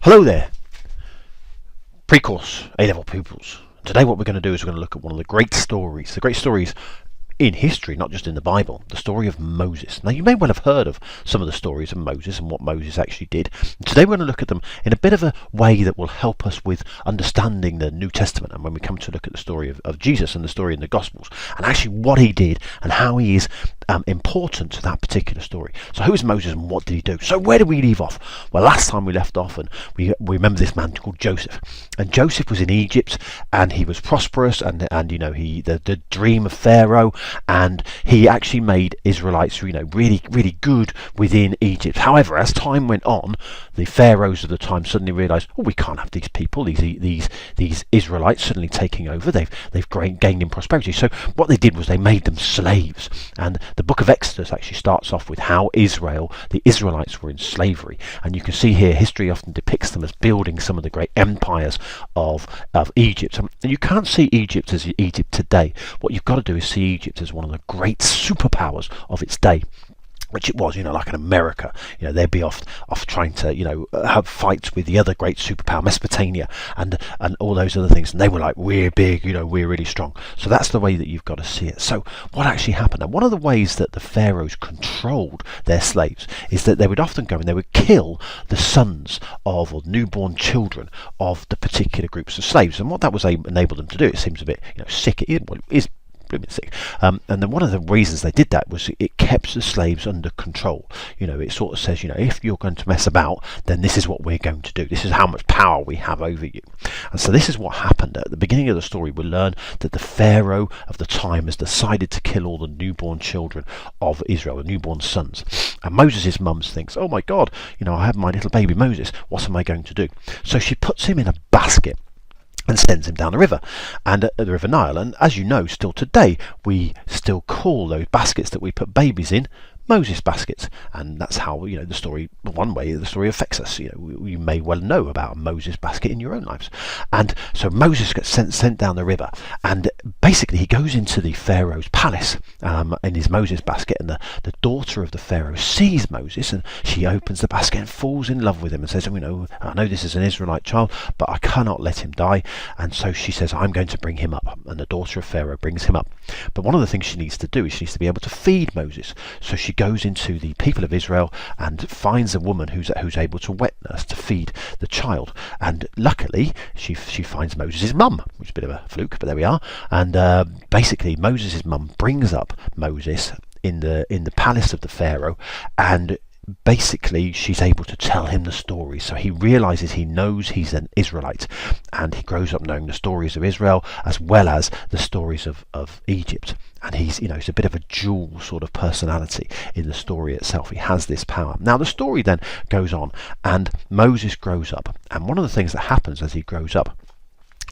Hello there, pre-course A-level pupils. Today what we're going to do is we're going to look at one of the great stories in history, not just in the Bible, the story of Moses. Now you may well have heard of some of the stories of Moses and what Moses actually did. Today we're going to look at them in a bit of a way that will help us with understanding the New Testament, and when we come to look at the story of Jesus and the story in the Gospels, and actually what he did and how he is important to that particular story. So who is Moses and what did he do? So where did we leave off? Well, last time we left off, and we remember this man called Joseph, and Joseph was in Egypt, and he was prosperous, and you know, the dream of Pharaoh, and he actually made Israelites, you know, really good within Egypt. However, as time went on, the pharaohs of the time suddenly realised, oh, we can't have these people, these Israelites suddenly taking over. They've gained in prosperity. So what they did was they made them slaves, and the book of Exodus actually starts off with how the Israelites were in slavery, and you can see here history often depicts them as building some of the great empires of Egypt. And you can't see Egypt as Egypt today. What you've got to do is see Egypt as one of the great superpowers of its day, which it was, you know, like in America, you know, they'd be off trying to, you know, have fights with the other great superpower, Mesopotamia, and all those other things, and they were like, we're big, you know, we're really strong. So that's the way that you've got to see it. So what actually happened, and one of the ways that the pharaohs controlled their slaves is that they would often go and they would kill the sons of, or newborn children of, the particular groups of slaves. And what that was enabled them to do, it seems a bit, you know, sick. It is sick. And then one of the reasons they did that was it kept the slaves under control. You know, it sort of says, you know, if you're going to mess about, then this is what we're going to do. This is how much power we have over you. And so this is what happened. At the beginning of the story, we learn that the Pharaoh of the time has decided to kill all the newborn children of Israel, the newborn sons. And Moses' mum thinks, oh my God, you know, I have my little baby Moses. What am I going to do? So she puts him in a basket and sends him down the river, and the River Nile. And as you know, still today, we still call those baskets that we put babies in Moses baskets, and that's how, you know, the story, one way the story affects us. You know, you may well know about a Moses basket in your own lives. And so Moses gets sent down the river, and basically he goes into the Pharaoh's palace in his Moses basket, and the daughter of the Pharaoh sees Moses, and she opens the basket and falls in love with him and says, you know, I know this is an Israelite child, but I cannot let him die. And so she says, I'm going to bring him up, and the daughter of Pharaoh brings him up. But one of the things she needs to do is she needs to be able to feed Moses. So she goes into the people of Israel and finds a woman who's able to wet nurse to feed the child, and luckily she finds Moses' mum, which is a bit of a fluke, but there we are. And basically Moses' mum brings up Moses in the palace of the Pharaoh, and basically she's able to tell him the story. So he realizes, he knows he's an Israelite, and he grows up knowing the stories of Israel as well as the stories of Egypt. And he's, you know, he's a bit of a dual sort of personality in the story itself. He has this power. Now the story then goes on, and Moses grows up, and one of the things that happens as he grows up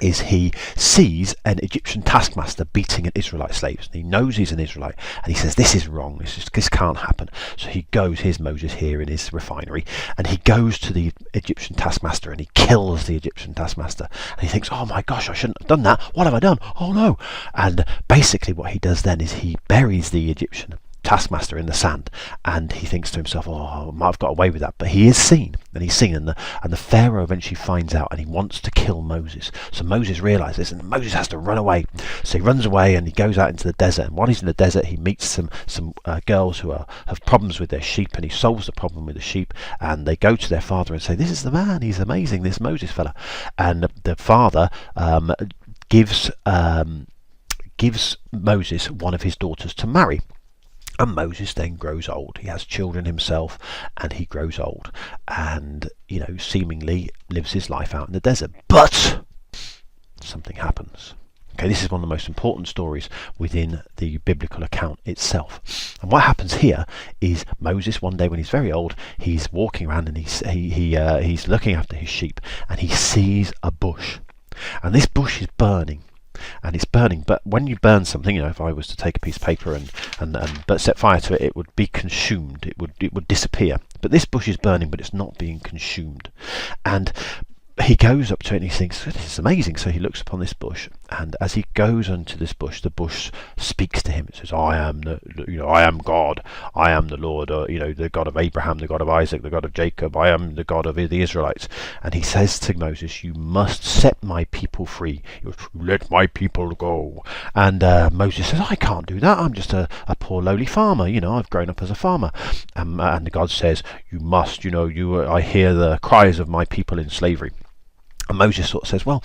is he sees an Egyptian taskmaster beating an Israelite slave. And he knows he's an Israelite, and he says, this is wrong, this can't happen. So he goes, here's Moses here in his refinery, and he goes to the Egyptian taskmaster and he kills the Egyptian taskmaster. And he thinks, oh my gosh, I shouldn't have done that, what have I done, oh no. And basically what he does then is he buries the Egyptian taskmaster in the sand, and he thinks to himself, oh, I might have got away with that. But he is seen, and he's seen, and the Pharaoh eventually finds out, and he wants to kill Moses. So Moses realizes, and Moses has to run away. So he runs away and he goes out into the desert, and while he's in the desert he meets some girls who have problems with their sheep, and he solves the problem with the sheep, and they go to their father and say, this is the man, he's amazing, this Moses fella. And the father gives Moses one of his daughters to marry. And Moses then grows old. He has children himself, and he grows old, and, you know, seemingly lives his life out in the desert. But something happens. Okay, this is one of the most important stories within the biblical account itself. And what happens here is Moses, one day when he's very old, he's walking around and he's looking after his sheep, and he sees a bush, and this bush is burning. And it's burning, but when you burn something, you know, if I was to take a piece of paper but set fire to it, it would be consumed. It would disappear. But this bush is burning, but it's not being consumed. And he goes up to it and he thinks, this is amazing. So he looks upon this bush, and as he goes onto this bush, the bush speaks to him. It says, I am I am God. I am the Lord, the God of Abraham, the God of Isaac, the God of Jacob. I am the God of the Israelites. And he says to Moses, you must set my people free. Let my people go. And Moses says, I can't do that. I'm just a poor lowly farmer. I've grown up as a farmer. And God says, you must. I hear the cries of my people in slavery. And Moses sort of says, well,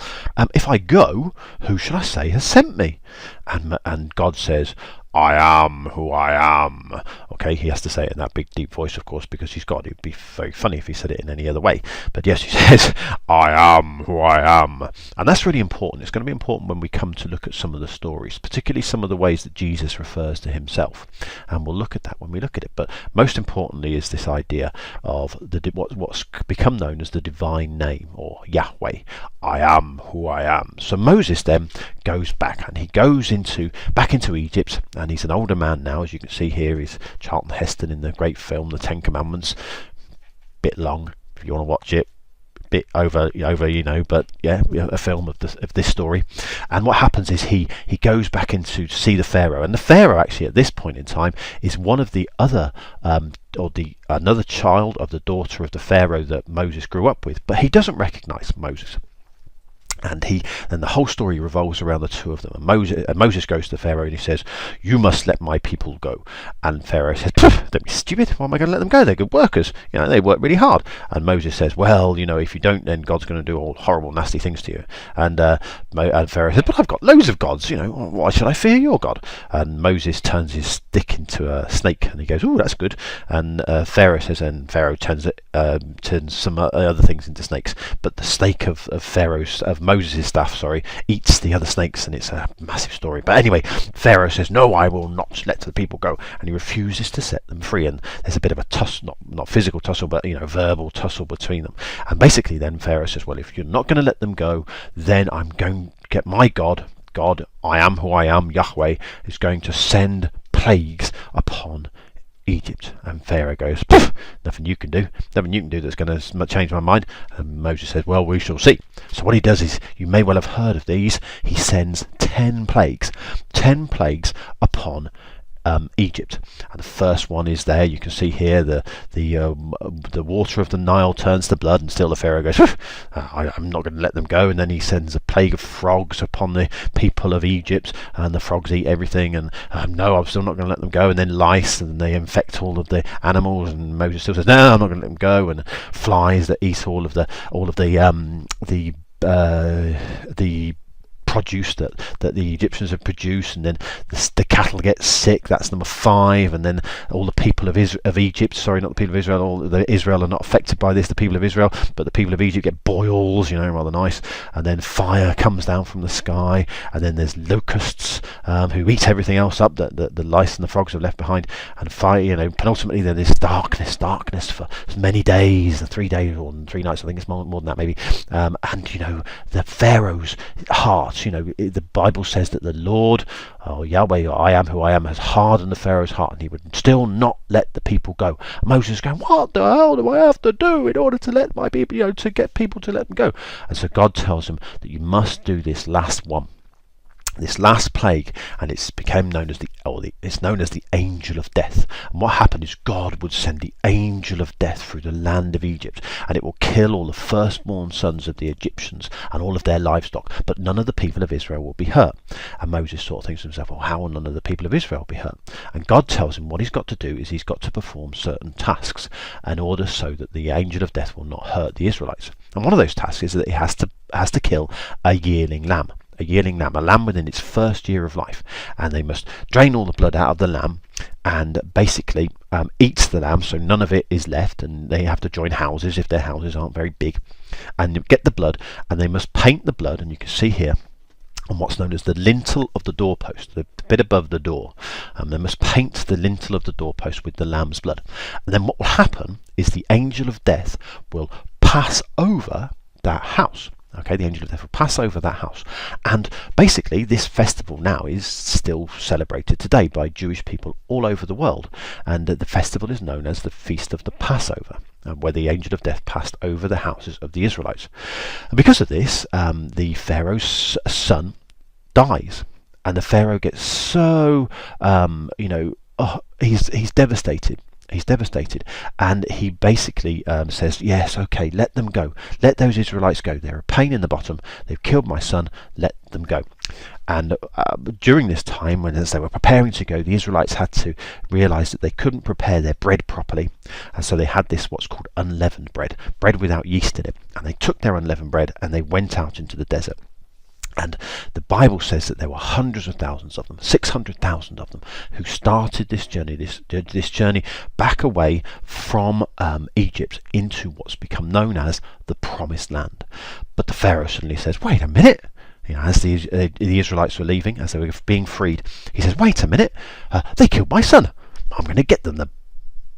if I go, who should I say has sent me? And God says, I am who I am. Okay, he has to say it in that big deep voice, of course, because he's God. It would be very funny if he said it in any other way. But yes, he says, I am who I am. And that's really important. It's going to be important when we come to look at some of the stories, particularly some of the ways that Jesus refers to himself. And we'll look at that when we look at it. But most importantly is this idea of what's become known as the divine name, or Yahweh. I am who I am. So Moses then goes back, and he goes back into Egypt, and he's an older man now, as you can see here. He's Charlton Heston in the great film The Ten Commandments. Bit long if you want to watch it, bit over but yeah, a film of this story. And what happens is he goes back to see the Pharaoh, and the Pharaoh actually at this point in time is one of the other another child of the daughter of the Pharaoh that Moses grew up with, but he doesn't recognize Moses. And the whole story revolves around the two of them. And Moses goes to the Pharaoh and he says, you must let my people go. And Pharaoh says, don't be stupid. Why am I going to let them go? They're good workers. They work really hard. And Moses says, well, if you don't, then God's going to do all horrible, nasty things to you. And Pharaoh says, but I've got loads of gods. Why should I fear your God? And Moses turns his stick into a snake, and he goes, oh, that's good. And Pharaoh says, and Pharaoh turns some other things into snakes. But the snake of Moses' staff, eats the other snakes, and it's a massive story. But anyway, Pharaoh says, no, I will not let the people go, and he refuses to set them free. And there's a bit of a tussle, not physical tussle, but verbal tussle between them. And basically then Pharaoh says, well, if you're not going to let them go, then I'm going to get my God, I am who I am, Yahweh, is going to send plagues upon Egypt. And Pharaoh goes, nothing you can do that's going to change my mind. And Moses says, well, we shall see. So what he does is, you may well have heard of these, he sends 10 plagues upon Egypt. And the first one is there. You can see here the water of the Nile turns to blood, and still the Pharaoh goes, I'm not going to let them go. And then he sends a plague of frogs upon the people of Egypt, and the frogs eat everything. And no, I'm still not going to let them go. And then lice, and they infect all of the animals. And Moses still says, no, I'm not going to let them go. And flies that eat all of the produce that the Egyptians have produced, and then the cattle get sick. That's number 5. And then all the people of Egypt, not the people of Israel, all the Israel are not affected by this, the people of Israel, but the people of Egypt get boils, rather nice. And then fire comes down from the sky, and then there's locusts who eat everything else up that the lice and the frogs have left behind. And fire, penultimately there's darkness for many days, 3 days or 3 nights, I think it's more than that maybe. And the Pharaoh's heart, the Bible says that the Lord, Yahweh, or I am who I am, has hardened the Pharaoh's heart, and he would still not let the people go. Moses is going, what the hell do I have to do in order to let my people, to get people to let them go? And so God tells him that you must do this last one, this last plague, and it's known as the angel of death. And what happened is God would send the angel of death through the land of Egypt, and it will kill all the firstborn sons of the Egyptians and all of their livestock, but none of the people of Israel will be hurt. And Moses sort of thinks to himself, well, how will none of the people of Israel be hurt? And God tells him what he's got to do is he's got to perform certain tasks in order so that the angel of death will not hurt the Israelites. And one of those tasks is that he has to kill a yearling lamb. A lamb within its first year of life, and they must drain all the blood out of the lamb and basically eat the lamb, so none of it is left, and they have to join houses if their houses aren't very big, and get the blood, and they must paint the blood, and you can see here on what's known as the lintel of the doorpost, the bit above the door. They must paint the lintel of the doorpost with the lamb's blood, and then what will happen is the angel of death will pass over that house. Okay, the angel of death will pass over that house. And basically, this festival now is still celebrated today by Jewish people all over the world. And the festival is known as the Feast of the Passover, where the angel of death passed over the houses of the Israelites. And because of this, the Pharaoh's son dies. And the Pharaoh gets so, he's devastated. He's devastated, and he basically says, yes, okay, let them go. Let those Israelites go. They're a pain in the bottom. They've killed my son. Let them go. And during this time, when as they were preparing to go, the Israelites had to realise that they couldn't prepare their bread properly. And so they had this what's called unleavened bread, bread without yeast in it. And they took their unleavened bread and they went out into the desert. And the Bible says that there were hundreds of thousands of them, 600,000 of them, who started this journey, this journey back away from Egypt into what's become known as the Promised Land. But the Pharaoh suddenly says, wait a minute. As the Israelites were leaving, as they were being freed, he says, wait a minute, they killed my son. I'm going to get them, the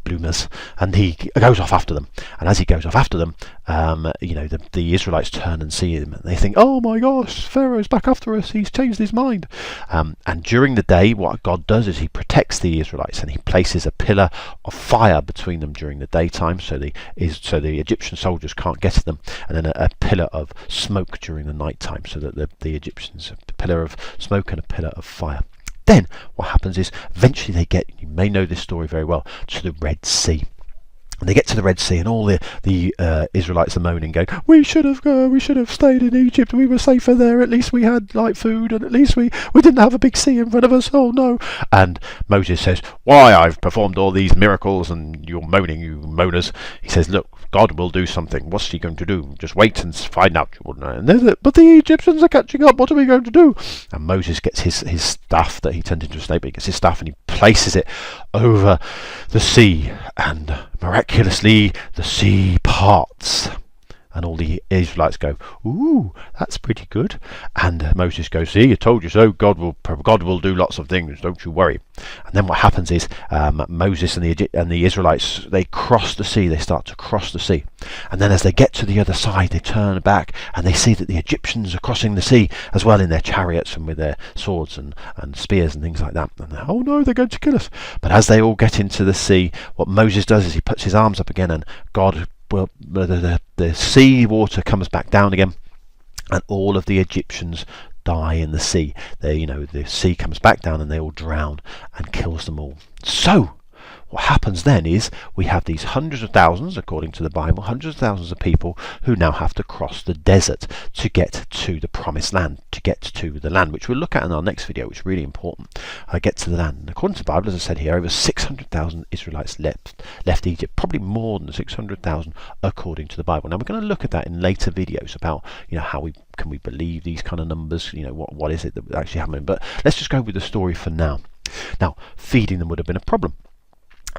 bloomers. And he goes off after them. And as he goes off after them, the Israelites turn and see him, and they think, oh my gosh, Pharaoh's back after us, he's changed his mind. And during the day, what God does is he protects the Israelites, and he places a pillar of fire between them during the daytime, so the Egyptian soldiers can't get to them, and then a pillar of smoke during the night time, so that the Egyptians, a pillar of smoke and a pillar of fire. Then what happens is eventually they get, you may know this story very well, to the Red Sea. And they get to the Red Sea, and all the Israelites are moaning, going, we should have stayed in Egypt. We were safer there. At least we had food, and at least we didn't have a big sea in front of us. Oh no! And Moses says, why, I've performed all these miracles, and you're moaning, you moaners. He says, look, God will do something. What's he going to do? Just wait and find out. And but the Egyptians are catching up. What are we going to do? And Moses gets his staff that he turned into a snake, but he gets his staff and he places it over the sea, and miraculously the sea parts. And all the Israelites go, ooh, that's pretty good. And Moses goes, see, I told you so. God will do lots of things. Don't you worry. And then what happens is Moses and the Israelites, they cross the sea. They start to cross the sea. And then as they get to the other side, they turn back and they see that the Egyptians are crossing the sea as well in their chariots and with their swords and spears and things like that. And oh no, they're going to kill us. But as they all get into the sea, what Moses does is he puts his arms up again, and God, the sea water comes back down again, and all of the Egyptians die in the sea. The sea comes back down and they all drown and kills them all. So what happens then is we have these hundreds of thousands, according to the Bible, hundreds of thousands of people who now have to cross the desert to get to the Promised Land, to get to the land, which we'll look at in our next video, which is really important. Get to the land. And according to the Bible, as I said here, over 600,000 Israelites left Egypt, probably more than 600,000 according to the Bible. Now we're going to look at that in later videos about how we can believe these kind of numbers, what is it that actually happened. But let's just go with the story for now. Now, feeding them would have been a problem.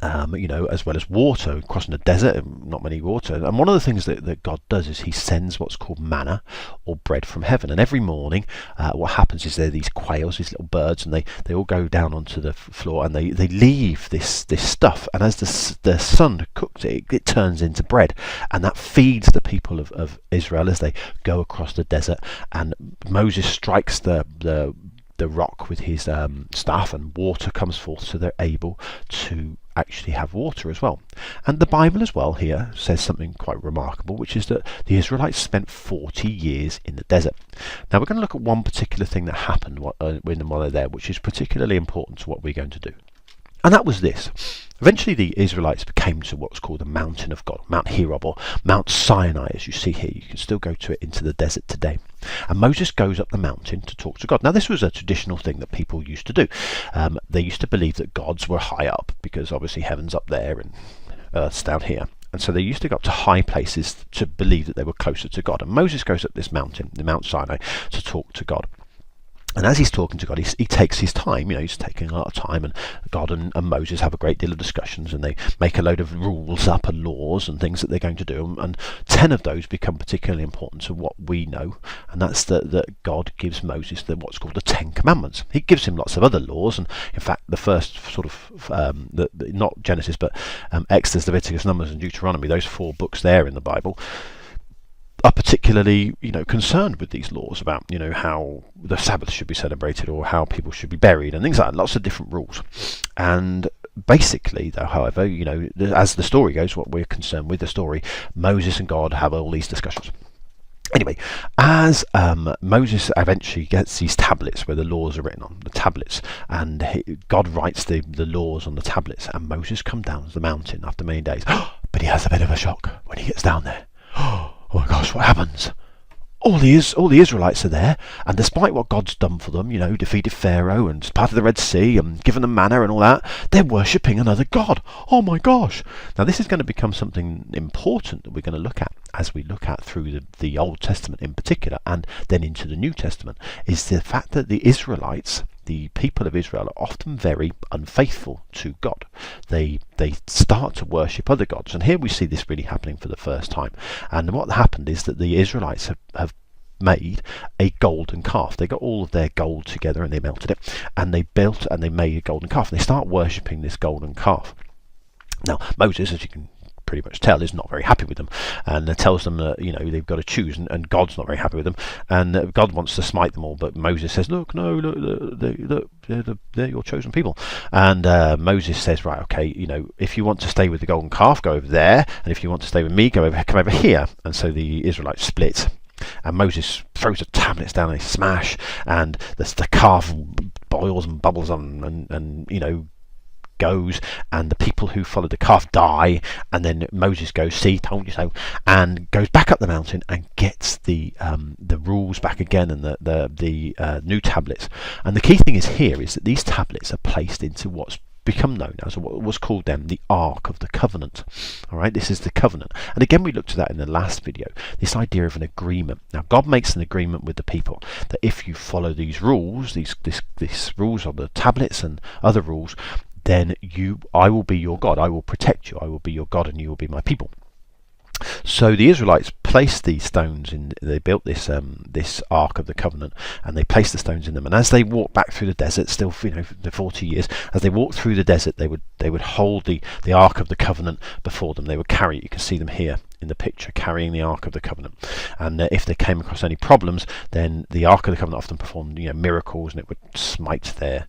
As well as water, crossing the desert, not many water. And one of the things that God does is he sends what's called manna, or bread from heaven. And every morning what happens is there are these quails, these little birds, and they all go down onto the floor, and they leave this stuff. And as the sun cooks it, it turns into bread. And that feeds the people of Israel as they go across the desert. And Moses strikes the rock with his staff, and water comes forth, so they're able to actually have water as well. And the Bible as well here says something quite remarkable, which is that the Israelites spent 40 years in the desert. Now we're going to look at one particular thing that happened while they're there, which is particularly important to what we're going to do. And that was this. Eventually the Israelites came to what's called the Mountain of God, Mount Horeb, or Mount Sinai, as you see here. You can still go to it into the desert today. And Moses goes up the mountain to talk to God. Now this was a traditional thing that people used to do. They used to believe that gods were high up, because obviously heaven's up there and earth's down here. And so they used to go up to high places to believe that they were closer to God. And Moses goes up this mountain, the Mount Sinai, to talk to God. And as he's talking to God, he takes his time. He's taking a lot of time, and God and Moses have a great deal of discussions, and they make a load of rules up and laws and things that they're going to do. And 10 of those become particularly important to what we know, and that's that God gives Moses what's called the 10 Commandments. He gives him lots of other laws, and in fact, the first sort of not Genesis, but Exodus, Leviticus, Numbers, and Deuteronomy, those 4 books there in the Bible. are particularly, concerned with these laws about, how the Sabbath should be celebrated or how people should be buried and things like that. Lots of different rules. And basically, though, however, as the story goes, what we're concerned with the story, Moses and God have all these discussions. Anyway, as Moses eventually gets these tablets where the laws are written on, the tablets, and God writes the laws on the tablets, and Moses comes down the mountain after many days. But he has a bit of a shock when he gets down there. Oh my gosh, what happens? All the Israelites are there, and despite what God's done for them, defeated Pharaoh and parted the Red Sea and given them manna and all that, they're worshipping another God. Oh my gosh! Now this is going to become something important that we're going to look at as we look at through the Old Testament in particular, and then into the New Testament, is the fact that the Israelites, the people of Israel, are often very unfaithful to God. They start to worship other gods, and here we see this really happening for the first time. And what happened is that the Israelites have made a golden calf. They got all of their gold together and they melted it, and they built and they made a golden calf. And they start worshipping this golden calf. Now Moses, as you can pretty much tell, is not very happy with them, and tells them that they've got to choose, and God's not very happy with them, and God wants to smite them all, but Moses says, look, they're your chosen people. And Moses says, right, okay, if you want to stay with the golden calf, go over there, and if you want to stay with me, come over here. And so the Israelites split, and Moses throws the tablets down, and they smash, and the calf boils and bubbles on, and goes, and the people who followed the calf die, and then Moses goes, see, told you so, and goes back up the mountain and gets the rules back again, and the new tablets. And the key thing is here is that these tablets are placed into what's become known as what was called then the Ark of the Covenant. All right, this is the covenant, and again we looked at that in the last video, this idea of an agreement. Now God makes an agreement with the people that if you follow these rules, these rules on the tablets and other rules, then I will be your God, I will protect you, I will be your God, and you will be my people. So the Israelites placed these stones in. They built this Ark of the Covenant, and they placed the stones in them. And as they walked back through the desert, still the 40 years, as they walked through the desert, they would hold the Ark of the Covenant before them. They would carry it. You can see them here in the picture carrying the Ark of the Covenant. And if they came across any problems, then the Ark of the Covenant often performed miracles, and it would smite their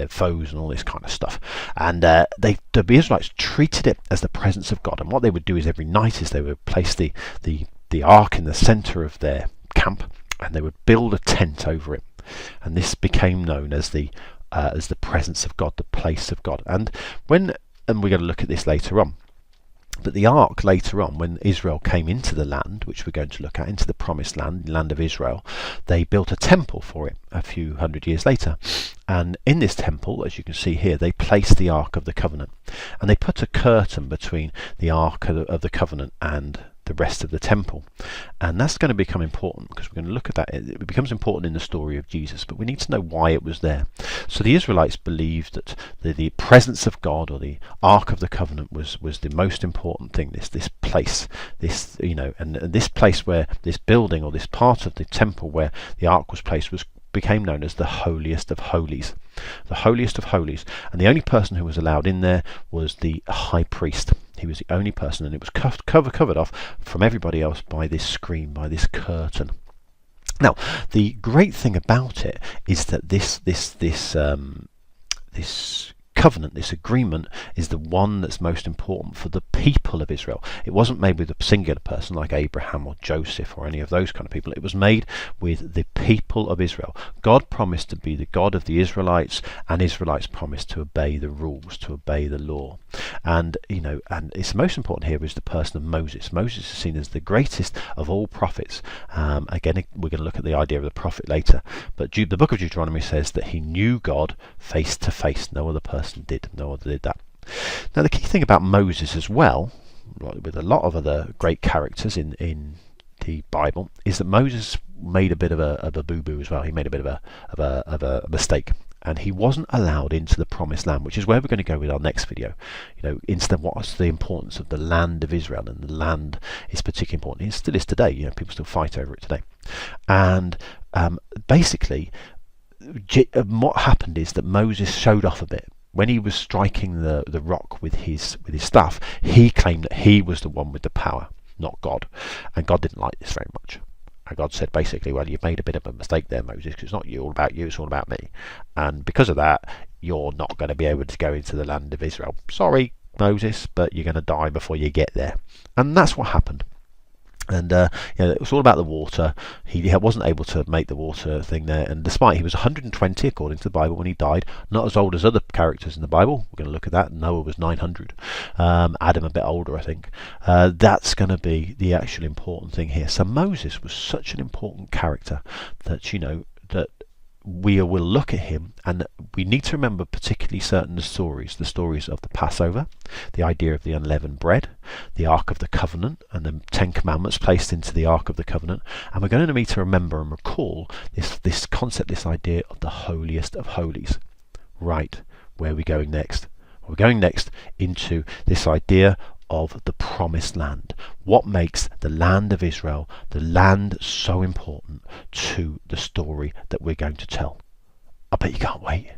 foes and all this kind of stuff. And the Israelites treated it as the presence of God. And what they would do is every night is they would place the Ark in the center of their camp, and they would build a tent over it. And this became known as the presence of God, the place of God. And we're going to look at this later on. But the Ark later on, when Israel came into the land, which we're going to look at, into the promised land, the land of Israel, they built a temple for it a few hundred years later. And in this temple, as you can see here, they placed the Ark of the Covenant. And they put a curtain between the Ark of the Covenant and the rest of the temple. And that's going to become important, because we're going to look at that. It becomes important in the story of Jesus, but we need to know why it was there. So the Israelites believed that the presence of God, or the Ark of the Covenant, was the most important thing. This place, and this place where this building, or this part of the temple where the Ark was placed, became known as the holiest of holies. The holiest of holies. And the only person who was allowed in there was the high priest. He was the only person, and it was covered off from everybody else by this screen, by this curtain. Now, the great thing about it is that this covenant, this agreement, is the one that's most important for the people of Israel. It wasn't made with a singular person like Abraham or Joseph or any of those kind of people. It was made with the people of Israel. God promised to be the God of the Israelites, and Israelites promised to obey the rules, to obey the law. And and it's most important here is the person of Moses. Moses is seen as the greatest of all prophets. Again, we're going to look at the idea of the prophet later, but the book of Deuteronomy says that he knew God face to face. No other person did. No other did that. Now, the key thing about Moses as well, with a lot of other great characters in the Bible, is that Moses made a bit of a boo-boo as well. He made a bit of a mistake, and he wasn't allowed into the promised land, which is where we're going to go with our next video. Instead, what's the importance of the land of Israel? And the land is particularly important. It still is today. People still fight over it today. And basically, what happened is that Moses showed off a bit. When he was striking the rock with his staff, he claimed that he was the one with the power. not God. And God didn't like this very much. And God said basically, well, you've made a bit of a mistake there, Moses, because it's not you, all about you, it's all about me. And because of that, you're not going to be able to go into the land of Israel. Sorry, Moses, but you're going to die before you get there. And that's what happened. And it was all about the water. He wasn't able to make the water thing there, and despite he was 120 according to the Bible when he died, not as old as other characters in the Bible. We're going to look at that. Noah was 900. Adam a bit older, I think. That's going to be the actual important thing here. So Moses was such an important character that that we will look at him, and we need to remember particularly certain stories, the stories of the Passover, the idea of the unleavened bread, the Ark of the Covenant, and the Ten Commandments placed into the Ark of the Covenant. And we're going to need to remember and recall this concept, this idea of the holiest of holies. Right, where are we going next? We're going next into this idea of the promised land. What makes the land of Israel, the land, so important to the story that we're going to tell? I bet you can't wait.